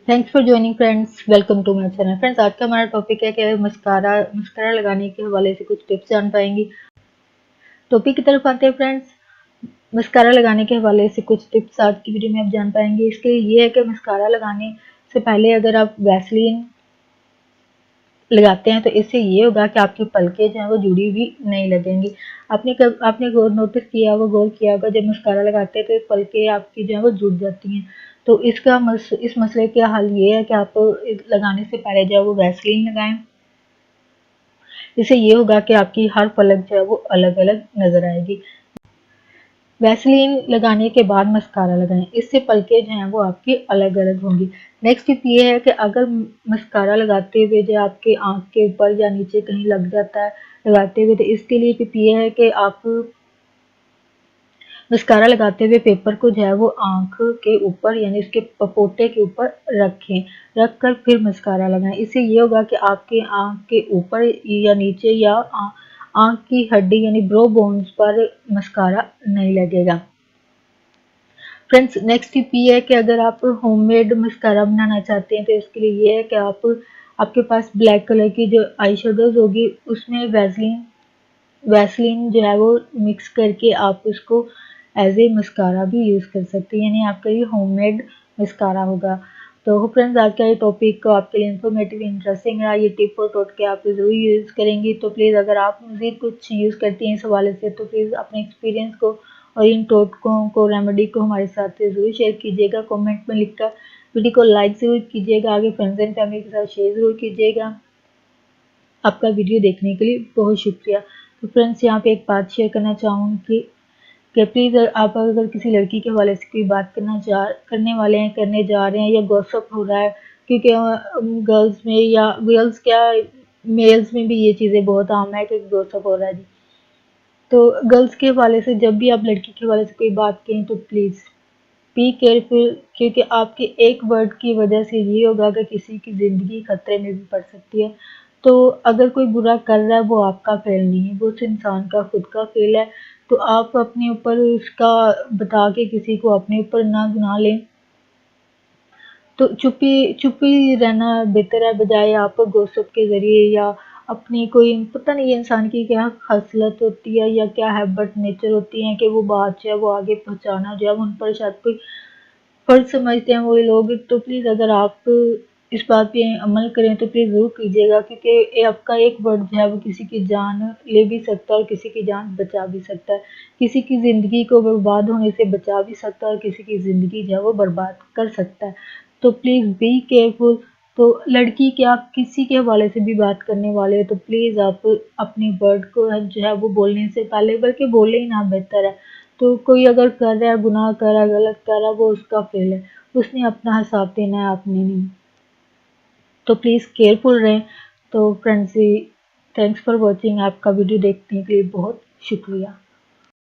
Thanks for joining friends, welcome to my channel. Friends, आज का हमारा टॉपिक है कि मस्कारा मस्कारा लगाने के हवाले से कुछ टिप्स जान पाएंगी। टॉपिक की तरफ आते हैं फ्रेंड्स। मस्कारा लगाने के हवाले से कुछ टिप्स आज की वीडियो में आप जान पाएंगे। इसके लिए ये है कि मस्कारा लगाने से पहले अगर आप वैसलीन लगाते हैं तो इससे ये होगा कि आपकी पलकें जो है वो जुड़ी हुई नहीं लगेंगी। आपने नोटिस किया होगा, गौर किया होगा, जब मस्कारा लगाते हैं तो पलकें आपकी जो है वो जुड़ जाती हैं। तो इस मसले का हल ये है कि आप लगाने से पहले जो है वो वैसलीन लगाएं। इससे ये होगा कि आपकी हर पलक जो है वो अलग अलग नजर आएगी। वैसलीन लगाने के बाद मस्कारा लगाएं, इससे पलकें जो हैं वो आपकी अलग अलग होंगी। नेक्स्ट टिप ये है कि अगर मस्कारा लगाते हुए जो आपके आंख के ऊपर या नीचे कहीं लग जाता है लगाते हुए, तो इसके लिए टिप ये है कि आप मस्कारा लगाते हुए पेपर को जो है वो आंख के ऊपर यानी इसके पपोटे के ऊपर रखें। रख कर फिर मस्कारा लगाएं। इससे ये होगा कि आपके आंख के ऊपर या नीचे या आंख की हड्डी यानी ब्रो बोन्स पर मस्कारा नहीं लगेगा। फ्रेंड्स, नेक्स्ट टिप ये है कि अगर आप होममेड मस्कारा बनाना चाहते हैं तो इसके लिए ये है कि आपके पास ब्लैक कलर की जो आई शेडोज होगी उसमें वैसलीन जो है वो मिक्स करके आप उसको एज ए मस्कारा भी यूज़ कर सकते हैं, यानी आपका ये होममेड मस्कारा होगा। तो फ्रेंड्स, आज का ये टॉपिक आपके लिए इन्फॉर्मेटिव इंटरेस्टिंग रहा। ये टिप और टोटके आप ज़रूर यूज़ करेंगी। तो प्लीज़ अगर आप मज़ीद कुछ यूज़ करती हैं इस हवाले से तो प्लीज़ अपने एक्सपीरियंस को और इन टोटकों को, रेमेडी को हमारे साथ ज़रूर शेयर कीजिएगा। कमेंट में लिखकर वीडियो को लाइक ज़रूर कीजिएगा। आगे फ्रेंड्स एंड फैमिली के साथ शेयर ज़रूर कीजिएगा। आपका वीडियो देखने के लिए बहुत शुक्रिया। तो फ्रेंड्स, यहाँ पे एक बात शेयर करना चाहूँगी कि प्लीज़ आप अगर किसी लड़की के हवाले से कोई बात करने वाले हैं, करने जा रहे हैं या गॉसिप हो रहा है, क्योंकि गर्ल्स में या गर्ल्स क्या मेल्स में भी ये चीज़ें बहुत आम है कि गॉसिप हो रहा है जी। तो गर्ल्स के हवाले से जब भी आप लड़की के हवाले से कोई बात कहें तो प्लीज़ बी केयरफुल, क्योंकि आपके एक वर्ड की वजह से ये होगा कि किसी की ज़िंदगी खतरे में भी पड़ सकती है। तो अगर कोई बुरा कर रहा है वो आपका फेल नहीं है, वो उस इंसान का खुद का फेल है। तो आप अपने ऊपर उसका बता के किसी को अपने ऊपर ना गुनाह लें। तो चुप्पी रहना बेहतर है, बजाय आप गॉसिप के ज़रिए या अपनी कोई पता नहीं इंसान की क्या ख़ासियत होती है या क्या हैबिट नेचर होती है कि वो बात जो है वो आगे पहुँचाना जो है उन पर शायद कोई फ़र्ज़ समझते हैं वो लोग। तो प्लीज़ अगर आप इस बात पे अमल करें तो प्लीज़ ज़रूर कीजिएगा, क्योंकि आपका एक वर्ड जो है वो किसी की जान ले भी सकता है और किसी की जान बचा भी सकता है। किसी की ज़िंदगी को बर्बाद होने से बचा भी सकता है और किसी की ज़िंदगी जो है वो बर्बाद कर सकता है। तो प्लीज़ बी केयरफुल। तो लड़की क्या, आप किसी के हवाले से भी बात करने वाले हो तो प्लीज़ आप अपने वर्ड को जो है वो बोलने से पहले, बल्कि बोले ही ना बेहतर है। तो कोई अगर कर रहा है, गुनाह कर रहा है, गलत कर रहा है, वो उसका फेल है, उसने अपना हिसाब देना है, आपने नहीं। तो प्लीज़ केयरफुल रहें। तो फ्रेंड्स, थैंक्स फॉर वॉचिंग। आपका वीडियो देखने के लिए बहुत शुक्रिया।